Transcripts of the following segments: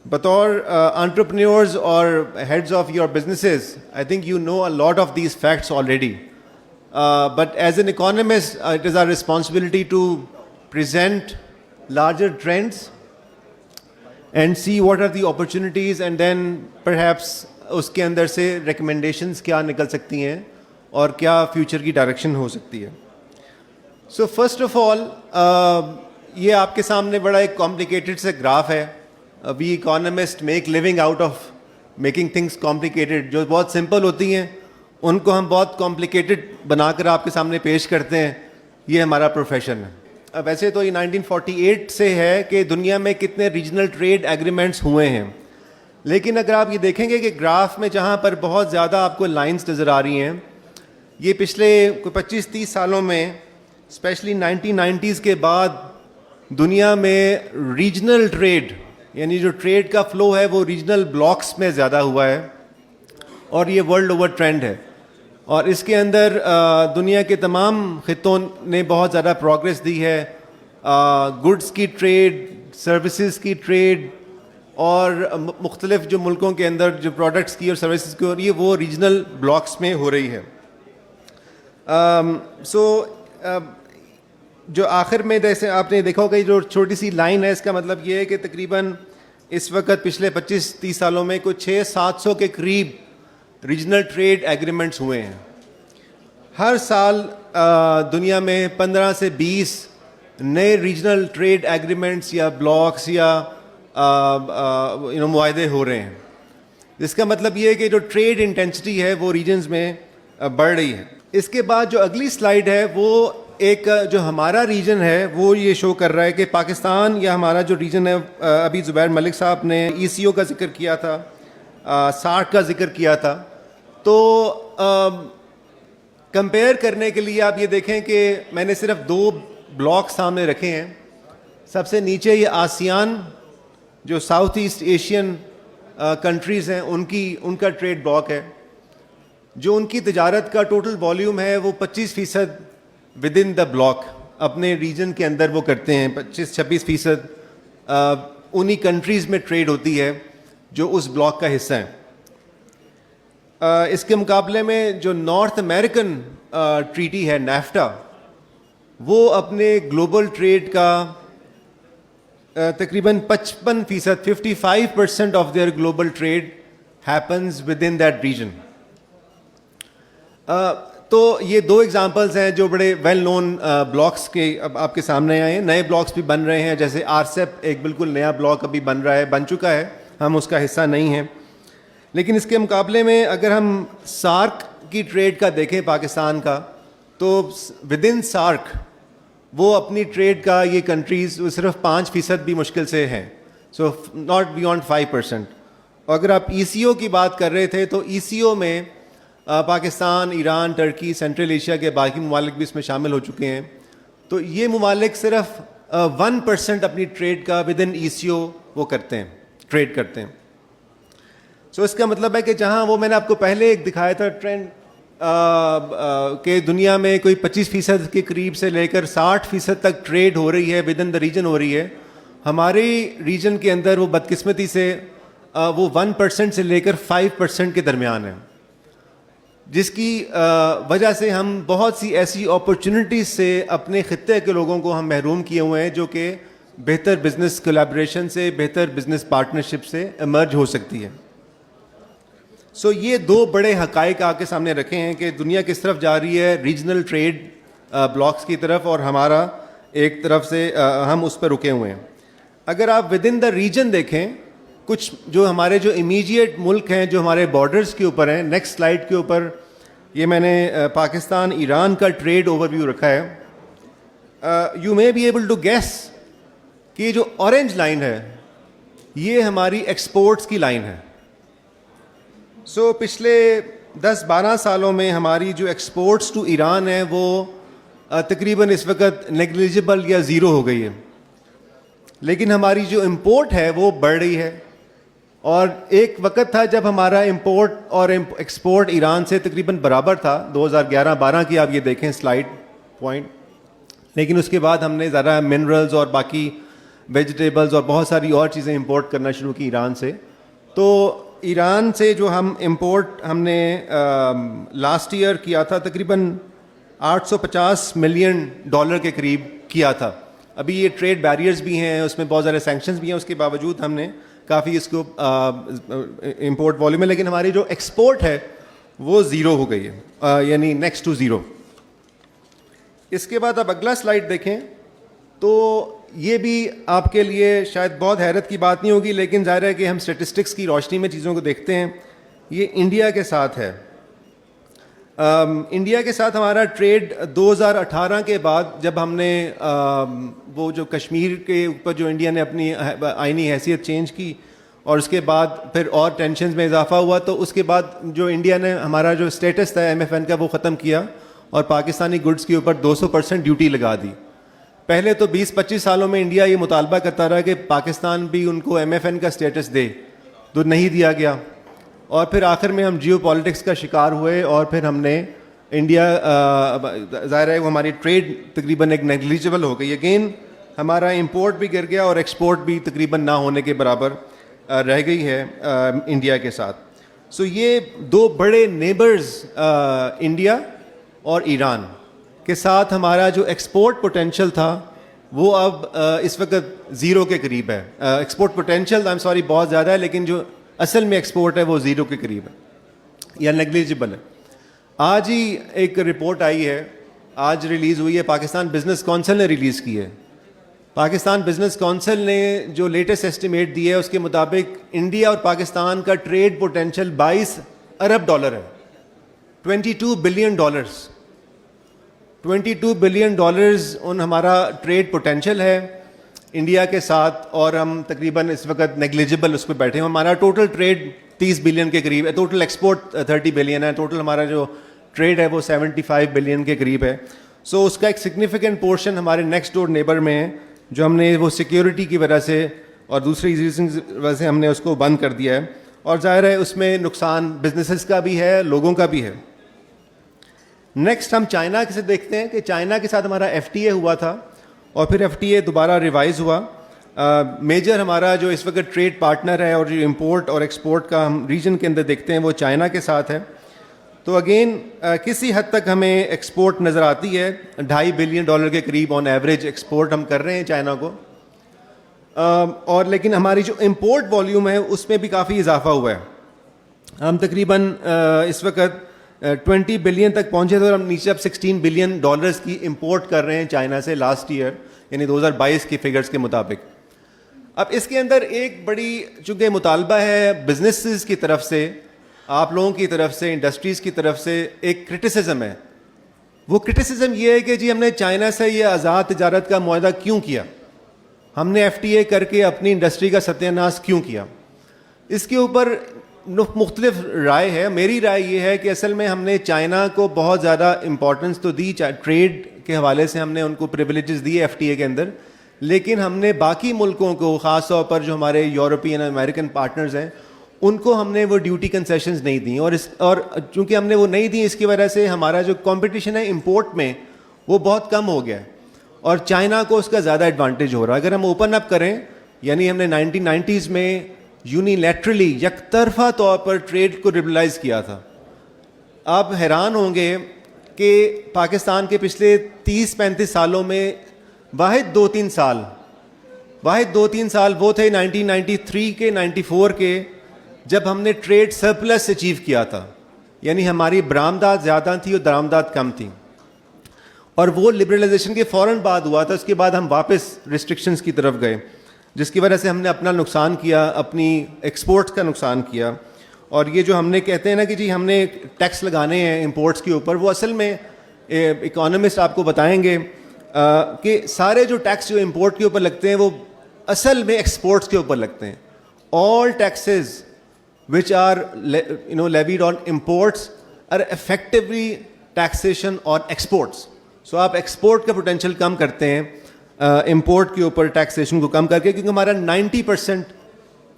بطور entrepreneurs اور heads of your businesses, I think you know a lot of these facts already. But as an economist, it is our responsibility to present larger trends and see what are the opportunities, and then perhaps اس کے اندر سے recommendations کیا نکل سکتی ہیں اور کیا future کی direction ہو سکتی ہے. سو فرسٹ آف آل یہ آپ کے سامنے بڑا ایک کمپلیکیٹڈ سے گراف ہے. We economist make living out of making things complicated. جو بہت سمپل ہوتی ہیں ان کو ہم بہت کمپلیکیٹڈ بنا کر آپ کے سامنے پیش کرتے ہیں. یہ ہمارا پروفیشن ہے. ویسے تو یہ 1948 سے ہے کہ دنیا میں کتنے ریجنل ٹریڈ ایگریمنٹس ہوئے ہیں, لیکن اگر آپ یہ دیکھیں گے کہ گراف میں جہاں پر بہت زیادہ آپ کو لائنز نظر آ رہی ہیں, یہ پچھلے کوئی 25-30 سالوں میں اسپیشلی 1990s کے بعد دنیا میں ریجنل ٹریڈ, یعنی جو ٹریڈ کا فلو ہے وہ ریجنل بلاکس میں زیادہ ہوا ہے, اور یہ ورلڈ اوور ٹرینڈ ہے. اور اس کے اندر دنیا کے تمام خطوں نے بہت زیادہ پروگرس دی ہے. گڈس کی ٹریڈ, سروسز کی ٹریڈ, اور مختلف جو ملکوں کے اندر جو پروڈکٹس کی اور سروسز کی ہو رہی ہے وہ ریجنل بلاکس میں ہو رہی ہے. جو آخر میں جیسے آپ نے دیکھا ہوگا جو چھوٹی سی لائن ہے, اس کا مطلب یہ ہے کہ تقریباً اس وقت پچھلے 25-30 سالوں میں کوئی 600-700 کے قریب ریجنل ٹریڈ ایگریمنٹس ہوئے ہیں. ہر سال دنیا میں 15 سے 20 نئے ریجنل ٹریڈ ایگریمنٹس یا بلاکس یا معاہدے ہو رہے ہیں, جس کا مطلب یہ ہے کہ جو ٹریڈ انٹینسٹی ہے وہ ریجنز میں بڑھ رہی ہے. اس کے بعد جو اگلی سلائیڈ ہے وہ ایک جو ہمارا ریجن ہے وہ یہ شو کر رہا ہے کہ پاکستان یا ہمارا جو ریجن ہے, ابھی زبیر ملک صاحب نے ECO کا ذکر کیا تھا, SAARC کا ذکر کیا تھا, تو کمپیئر کرنے کے لیے آپ یہ دیکھیں کہ میں نے صرف 2 بلاک سامنے رکھے ہیں. سب سے نیچے یہ آسیان جو ساؤتھ ایسٹ ایشین کنٹریز ہیں ان کا ٹریڈ بلاک ہے, جو ان کی تجارت کا ٹوٹل والیوم ہے وہ 25% ود ان دا بلاک اپنے ریجن کے اندر وہ کرتے ہیں. 25-26% انہی کنٹریز میں ٹریڈ ہوتی ہے جو اس بلاک کا حصہ ہیں. اس کے مقابلے میں جو نارتھ امریکن ٹریٹی ہے نیفٹا, وہ اپنے گلوبل ٹریڈ کا تقریباً 55%, 55% of their global trade happens within that region. تو یہ 2 ایگزامپلز ہیں جو بڑے ویل نون بلاکس کے اب آپ کے سامنے آئے ہیں. نئے بلاکس بھی بن رہے ہیں, جیسے RCEP ایک بالکل نیا بلاک ابھی بن رہا ہے, بن چکا ہے, ہم اس کا حصہ نہیں ہیں. لیکن اس کے مقابلے میں اگر ہم SAARC کی ٹریڈ کا دیکھیں پاکستان کا, تو ود ان SAARC وہ اپنی ٹریڈ کا یہ کنٹریز وہ صرف 5% بھی مشکل سے ہیں, سو ناٹ بیونڈ 5%. اور اگر آپ ECO کی بات کر رہے تھے تو ECO میں Pakistan, Iran, Turkey, central Asia کے باقی ممالک بھی اس میں شامل ہو چکے ہیں. تو یہ ممالک صرف 1% اپنی ٹریڈ کا ود ان ECO وہ کرتے ہیں, ٹریڈ کرتے ہیں. سو اس کا مطلب ہے کہ جہاں وہ میں نے آپ کو پہلے ایک دکھایا تھا ٹرینڈ کہ دنیا میں کوئی 25% کے قریب سے لے کر 60% تک ٹریڈ ہو رہی ہے, ود ان دا ریجن ہو رہی ہے, ہمارے ریجن کے اندر وہ بدقسمتی سے وہ 1% سے لے کر 5% کے درمیان ہے, جس کی وجہ سے ہم بہت سی ایسی اپرچونٹیز سے اپنے خطے کے لوگوں کو ہم محروم کیے ہوئے ہیں, جو کہ بہتر بزنس کولیبریشن سے, بہتر بزنس پارٹنرشپ سے ایمرج ہو سکتی ہے. سو یہ 2 بڑے حقائق آپ کے سامنے رکھے ہیں کہ دنیا کس طرف جا رہی ہے, ریجنل ٹریڈ بلاکس کی طرف, اور ہمارا ایک طرف سے ہم اس پر رکے ہوئے ہیں. اگر آپ ود ان دا ریجن دیکھیں, کچھ جو ہمارے جو امیجیٹ ملک ہیں جو ہمارے بارڈرز کے اوپر ہیں, نیکسٹ سلائڈ کے اوپر یہ میں نے پاکستان ایران کا ٹریڈ اوور ویو رکھا ہے. You may be able to guess کہ یہ جو اورنج لائن ہے یہ ہماری ایکسپورٹس کی لائن ہے. سو پچھلے 10-12 سالوں میں ہماری جو ایکسپورٹس ٹو ایران ہے وہ تقریباً اس وقت نیگلیجبل یا 0 ہو گئی ہے, لیکن ہماری جو امپورٹ ہے وہ بڑھ رہی ہے. اور ایک وقت تھا جب ہمارا امپورٹ اور ایکسپورٹ ایران سے تقریباً برابر تھا, 2011-12 کی آپ یہ دیکھیں سلائڈ پوائنٹ. لیکن اس کے بعد ہم نے ذرا منرلز اور باقی ویجیٹیبلز اور بہت ساری اور چیزیں امپورٹ کرنا شروع کی ایران سے. تو ایران سے جو ہم امپورٹ ہم نے لاسٹ ایئر کیا تھا تقریباً $850 ملین کے قریب کیا تھا. ابھی یہ ٹریڈ بیریئرز بھی ہیں, اس میں بہت سارے سینکشنز بھی ہیں, اس کے باوجود ہم نے کافی اس کو امپورٹ والیوم ہے, لیکن ہماری جو ایکسپورٹ ہے وہ زیرو ہو گئی ہے, یعنی نیکسٹ ٹو زیرو. اس کے بعد اب اگلا سلائڈ دیکھیں تو یہ بھی آپ کے لیے شاید بہت حیرت کی بات نہیں ہوگی, لیکن ظاہر ہے کہ ہم اسٹیٹسٹکس کی روشنی میں چیزوں کو دیکھتے ہیں. یہ انڈیا کے ساتھ ہے. انڈیا کے ساتھ ہمارا ٹریڈ 2018 کے بعد جب ہم نے وہ جو کشمیر کے اوپر جو انڈیا نے اپنی آئینی حیثیت چینج کی اور اس کے بعد پھر اور ٹینشنز میں اضافہ ہوا, تو اس کے بعد جو انڈیا نے ہمارا جو اسٹیٹس تھا MFN کا وہ ختم کیا اور پاکستانی گڈس کے اوپر 200% ڈیوٹی لگا دی. پہلے تو 20-25 سالوں میں انڈیا یہ مطالبہ کرتا رہا کہ پاکستان بھی ان کو MFN کا اسٹیٹس دے, تو نہیں دیا گیا. اور پھر آخر میں ہم جیو پالیٹکس کا شکار ہوئے اور پھر ہم نے انڈیا ظاہر ہے وہ ہماری ٹریڈ تقریباً ایک نیگلیجبل ہو گئی. اگین ہمارا امپورٹ بھی گر گیا اور ایکسپورٹ بھی تقریباً نہ ہونے کے برابر رہ گئی ہے انڈیا کے ساتھ. سو یہ دو بڑے نیبرز انڈیا اور ایران کے ساتھ ہمارا جو ایکسپورٹ پوٹینشیل تھا وہ اب اس وقت زیرو کے قریب ہے. Export potential I am sorry بہت زیادہ ہے, لیکن جو اصل میں ایکسپورٹ ہے وہ زیرو کے قریب ہے یا نیگلیجبل ہے. آج ہی ایک رپورٹ آئی ہے, آج ریلیز ہوئی ہے, پاکستان بزنس کونسل نے ریلیز کی ہے. پاکستان بزنس کونسل نے جو لیٹسٹ ایسٹیمیٹ دی ہے اس کے مطابق انڈیا اور پاکستان کا ٹریڈ پوٹینشیل $22 ارب ہے. $22 بلین, $22 بلین ان ہمارا ٹریڈ پوٹینشیل ہے انڈیا کے ساتھ, اور ہم تقریباً اس وقت نیگلیجبل اس پہ بیٹھے ہیں. ہمارا ٹوٹل ٹریڈ 30 بلین کے قریب ہے, ٹوٹل ایکسپورٹ 30 بلین ہے, ٹوٹل ہمارا جو ٹریڈ ہے وہ 75 بلین کے قریب ہے. سو اس کا ایک سگنیفیکنٹ پورشن ہمارے نیکسٹ ڈور نیبر میں ہے, جو ہم نے وہ سیکیورٹی کی وجہ سے اور دوسری ریزنز وجہ سے ہم نے اس کو بند کر دیا ہے. اور ظاہر ہے اس میں نقصان بزنسز کا بھی ہے, لوگوں کا بھی ہے. نیکسٹ ہم چائنا سے دیکھتے ہیں کہ چائنا کے ساتھ ہمارا FTA ہوا تھا اور پھر FTA دوبارہ ریوائز ہوا. میجر ہمارا جو اس وقت ٹریڈ پارٹنر ہے اور جو امپورٹ اور ایکسپورٹ کا ہم ریجن کے اندر دیکھتے ہیں وہ چائنا کے ساتھ ہے. تو اگین کسی حد تک ہمیں ایکسپورٹ نظر آتی ہے, $2.5 بلین کے قریب آن ایوریج ایکسپورٹ ہم کر رہے ہیں چائنا کو. اور لیکن ہماری جو امپورٹ والیوم ہے اس میں بھی کافی اضافہ ہوا ہے. ہم تقریباً اس وقت 20 بلین تک پہنچے تھے اور ہم نیچے اب $16 بلین کی امپورٹ کر رہے ہیں چائنا سے لاسٹ ایئر, یعنی 2022 کی فگرز کے مطابق. اب اس کے اندر ایک بڑی چونکہ مطالبہ ہے بزنسز کی طرف سے, آپ لوگوں کی طرف سے, انڈسٹریز کی طرف سے ایک کرٹیسزم ہے. وہ کرٹیسزم یہ ہے کہ جی ہم نے چائنا سے یہ آزاد تجارت کا معاہدہ کیوں کیا, ہم نے FTA کر کے اپنی انڈسٹری کا ستیہ ناش کیوں کیا. اس کے اوپر مختلف رائے ہے. میری رائے یہ ہے کہ اصل میں ہم نے چائنا کو بہت زیادہ امپورٹنس تو دی, ٹریڈ کے حوالے سے ہم نے ان کو پریویلیجز دیے FTA کے اندر, لیکن ہم نے باقی ملکوں کو خاص طور پر جو ہمارے یورپین امریکن پارٹنرز ہیں ان کو ہم نے وہ ڈیوٹی کنسیشنز نہیں دیں, اور چونکہ ہم نے وہ نہیں دیں اس کی وجہ سے ہمارا جو کمپٹیشن ہے امپورٹ میں وہ بہت کم ہو گیا ہے اور چائنا کو اس کا زیادہ ایڈوانٹیج ہو رہا ہے. اگر ہم اوپن اپ کریں, یعنی ہم نے 1990s میں یونیلیٹرلی یک طرفہ طور پر ٹریڈ کو لبرلائز کیا تھا. آپ حیران ہوں گے کہ پاکستان کے پچھلے 30-35 سالوں میں واحد 2-3 سال وہ تھے 1993 کے 94 کے, جب ہم نے ٹریڈ سرپلس اچیو کیا تھا, یعنی ہماری برآمدات زیادہ تھیں اور درآمدات کم تھیں, اور وہ لبرلائزیشن کے فوراً بعد ہوا تھا. اس کے بعد ہم واپس ریسٹرکشنز کی طرف گئے, جس کی وجہ سے ہم نے اپنا نقصان کیا, اپنی ایکسپورٹس کا نقصان کیا. اور یہ جو ہم نے کہتے ہیں نا کہ جی ہم نے ٹیکس لگانے ہیں امپورٹس کے اوپر, وہ اصل میں اکانومسٹ آپ کو بتائیں گے کہ سارے جو ٹیکس جو امپورٹ کے اوپر لگتے ہیں وہ اصل میں ایکسپورٹس کے اوپر لگتے ہیں. آل taxes which are levied on imports are effectively taxation on exports. So آپ ایکسپورٹ کا پوٹینشیل کم کرتے ہیں امپورٹ کے اوپر ٹیکسیشن کو کم کر کے, کیونکہ ہمارا 90%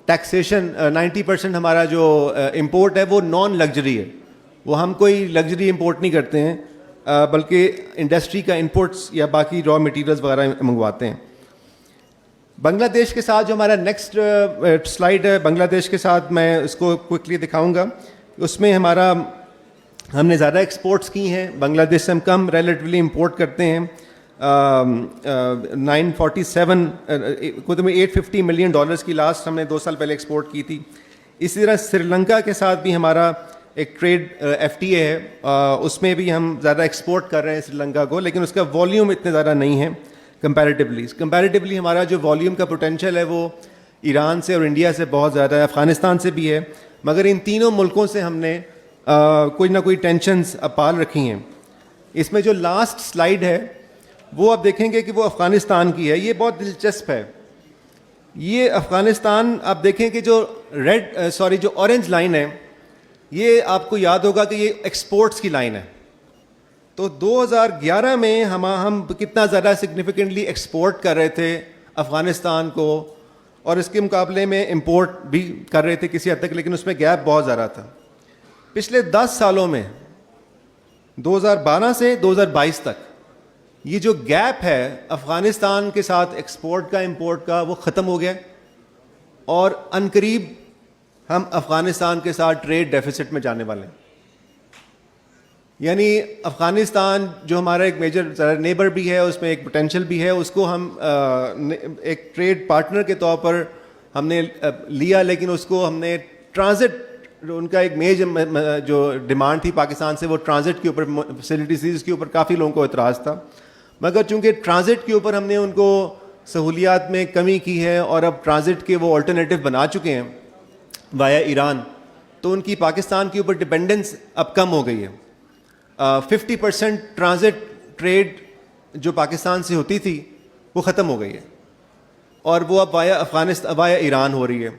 ٹیکسیشن 90% ہمارا جو امپورٹ ہے وہ نان لگژری ہے. وہ ہم کوئی لگژری امپورٹ نہیں کرتے ہیں, بلکہ انڈسٹری کا انپوٹس یا باقی را مٹیریلز وغیرہ منگواتے ہیں. بنگلہ دیش کے ساتھ جو ہمارا نیکسٹ سلائڈ ہے، بنگلہ دیش کے ساتھ میں اس کو کوئکلی دکھاؤں گا. اس میں ہم نے زیادہ ایکسپورٹس کی ہیں، بنگلہ دیش سے ہم کم ریلیٹیولی امپورٹ کرتے ہیں. 850 ملین ڈالرز کی لاسٹ ہم نے 2 سال پہلے ایکسپورٹ کی تھی. اسی طرح سری لنکا کے ساتھ بھی ہمارا ایک ٹریڈ ایف ٹی اے ہے، اس میں بھی ہم زیادہ ایکسپورٹ کر رہے ہیں سری لنکا کو، لیکن اس کا والیوم اتنے زیادہ نہیں ہے کمپیریٹیولی ہمارا جو والیوم کا پوٹینشیل ہے وہ ایران سے اور انڈیا سے بہت زیادہ ہے، افغانستان سے بھی ہے. مگر ان تینوں ملکوں سے ہم نے کوئی نہ کوئی ٹینشنز پال رکھی ہیں. اس میں جو لاسٹ سلائیڈ ہے وہ آپ دیکھیں گے کہ وہ افغانستان کی ہے. یہ بہت دلچسپ ہے. یہ افغانستان آپ دیکھیں کہ جو جو اورنج لائن ہے، یہ آپ کو یاد ہوگا کہ یہ ایکسپورٹس کی لائن ہے. تو 2011 میں ہم کتنا زیادہ سگنیفیکنٹلی ایکسپورٹ کر رہے تھے افغانستان کو، اور اس کے مقابلے میں امپورٹ بھی کر رہے تھے کسی حد تک، لیکن اس میں گیپ بہت زیادہ تھا. پچھلے 10 سالوں میں 2012 سے 2022 تک یہ جو گیپ ہے افغانستان کے ساتھ ایکسپورٹ کا امپورٹ کا، وہ ختم ہو گیا، اور عنقریب ہم افغانستان کے ساتھ ٹریڈ ڈیفیسٹ میں جانے والے ہیں. یعنی افغانستان جو ہمارا ایک میجر نیبر بھی ہے، اس میں ایک پوٹینشیل بھی ہے، اس کو ہم ایک ٹریڈ پارٹنر کے طور پر ہم نے لیا، لیکن اس کو ہم نے ٹرانزٹ، ان کا ایک میجر جو ڈیمانڈ تھی پاکستان سے وہ ٹرانزٹ کے اوپر، فیسلٹیز کے اوپر کافی لوگوں کو اعتراض تھا. مگر چونکہ ٹرانزٹ کے اوپر ہم نے ان کو سہولیات میں کمی کی ہے اور اب ٹرانزٹ کے وہ آلٹرنیٹو بنا چکے ہیں وایا ایران، تو ان کی پاکستان کے اوپر ڈپینڈنس اب کم ہو گئی ہے. 50% ٹرانزٹ ٹریڈ جو پاکستان سے ہوتی تھی وہ ختم ہو گئی ہے، اور وہ اب وایا ایران ہو رہی ہے.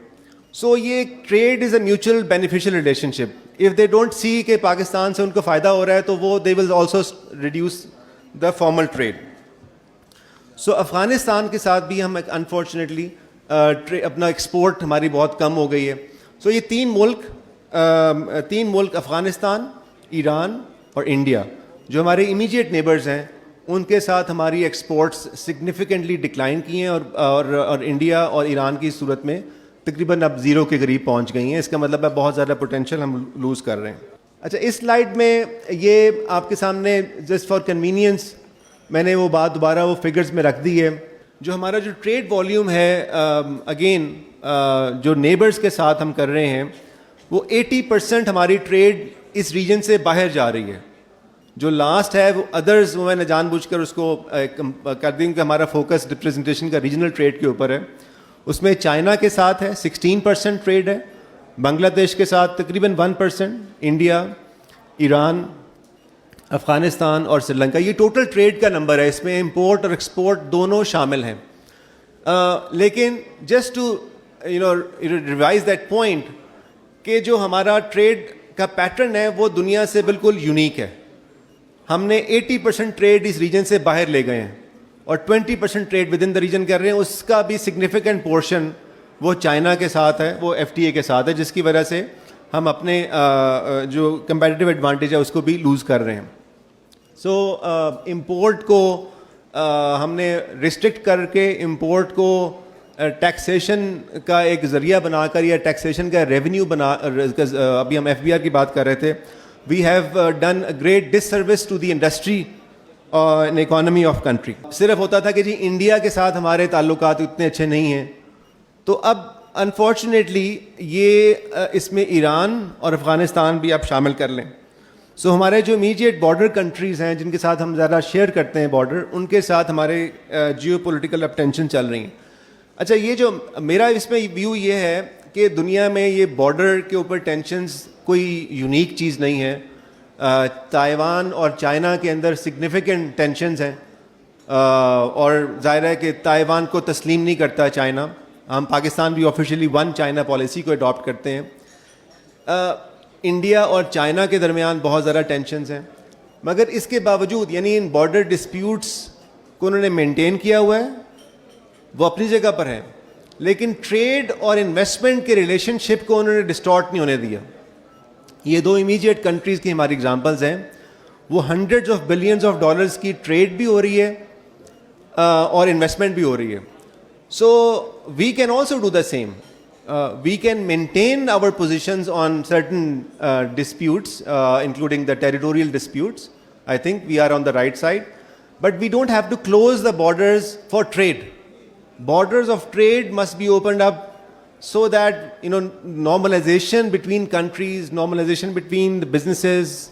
سو یہ trait is a mutual beneficial relation ship. If they don't see کہ پاکستان سے ان کو فائدہ ہو رہا ہے تو وہ they will also reduce the formal trade. So Afghanistan کے ساتھ بھی ہم انفارچونیٹلی اپنا ایکسپورٹ ہماری بہت کم ہو گئی ہے. سو یہ تین ملک افغانستان، ایران اور انڈیا جو ہمارے امیجیٹ نیبرز ہیں، ان کے ساتھ ہماری ایکسپورٹس سگنیفیکنٹلی ڈکلائن کی ہیں، اور انڈیا اور ایران کی صورت میں تقریباً اب 0 کے قریب پہنچ گئی ہیں. اس کا مطلب ہے بہت زیادہ پوٹینشیل ہم لوز کر رہے ہیں. اچھا، اس سلائیڈ میں یہ آپ کے سامنے جسٹ فار کنوینئنس میں نے وہ بات دوبارہ وہ فگرز میں رکھ دی ہے. جو ہمارا جو ٹریڈ والیوم ہے اگین جو نیبرز کے ساتھ ہم کر رہے ہیں، وہ 80% ہماری ٹریڈ اس ریجن سے باہر جا رہی ہے. جو لاسٹ ہے وہ ادرز، وہ میں نے جان بوجھ کر اس کو کر دیں کہ ہمارا فوکس ریپرزنٹیشن کا ریجنل ٹریڈ کے اوپر ہے. اس میں چائنا کے ساتھ ہے 16% ٹریڈ ہے، بنگلہ دیش کے ساتھ تقریباً 1%، انڈیا، ایران، افغانستان اور سری لنکا. یہ ٹوٹل ٹریڈ کا نمبر ہے، اس میں امپورٹ اور ایکسپورٹ دونوں شامل ہیں. لیکن just to revise that point کہ جو ہمارا ٹریڈ کا پیٹرن ہے وہ دنیا سے بالکل یونیک ہے. ہم نے 80% ٹریڈ اس ریجن سے باہر لے گئے ہیں اور 20% trade within the region کر رہے ہیں. اس کا بھی سگنیفیکنٹ پورشن وہ چائنا کے ساتھ ہے، وہ ایف ٹی اے کے ساتھ ہے، جس کی وجہ سے ہم اپنے جو کمپیٹیٹیو ایڈوانٹیج ہے اس کو بھی لوز کر رہے ہیں. سو امپورٹ کو ہم نے ریسٹرکٹ کر کے امپورٹ کو ٹیکسیشن کا ایک ذریعہ بنا کر یا ٹیکسیشن کا ریونیو بنا، ابھی ہم ایف بی آر کی بات کر رہے تھے، we have done a great disservice to the industry in economy of country. صرف ہوتا تھا کہ جی انڈیا کے ساتھ ہمارے تعلقات اتنے اچھے نہیں ہیں، تو اب انفارچونیٹلی یہ اس میں ایران اور افغانستان بھی آپ شامل کر لیں. سو ہمارے جو امیجیٹ بارڈر کنٹریز ہیں جن کے ساتھ ہم زیادہ شیئر کرتے ہیں بارڈر، ان کے ساتھ ہمارے جیو پولیٹیکل اب ٹینشن چل رہی ہیں. اچھا، یہ جو میرا اس میں ویو یہ ہے کہ دنیا میں یہ بارڈر کے اوپر ٹینشنز کوئی یونیک چیز نہیں ہے. تائیوان اور چائنا کے اندر سگنیفیکنٹ ٹینشنز ہیں، اور ظاہر ہے کہ تائیوان کو تسلیم نہیں کرتا چائنا. ہم پاکستان بھی آفیشیلی ون چائنا پالیسی کو اڈاپٹ کرتے ہیں. انڈیا اور چائنا کے درمیان بہت زیادہ ٹینشنز ہیں، مگر اس کے باوجود یعنی ان بارڈر ڈسپیوٹس کو انہوں نے مینٹین کیا ہوا ہے، وہ اپنی جگہ پر ہیں، لیکن ٹریڈ اور انویسٹمنٹ کے ریلیشن شپ کو انہوں نے ڈسٹارٹ نہیں ہونے دیا. یہ دو امیجیٹ کنٹریز کی ہماری اگزامپلز ہیں. وہ hundreds of billions of dollars کی ٹریڈ بھی ہو رہی ہے اور انویسٹمنٹ بھی ہو رہی ہے. So we can also do the same. We can maintain our positions on certain disputes, including the territorial disputes. I think we are on the right side. But we don't have to close the borders for trade. Borders of trade must be opened up so that, normalization between countries, normalization between the businesses,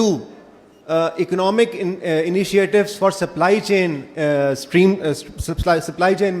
2 economic initiatives for supply chain supply chain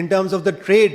in terms of the trade,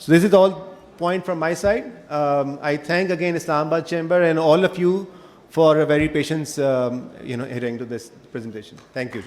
So this is all point from my side. I thank again Islamabad Chamber and all of you for a very patient hearing to this presentation. Thank you.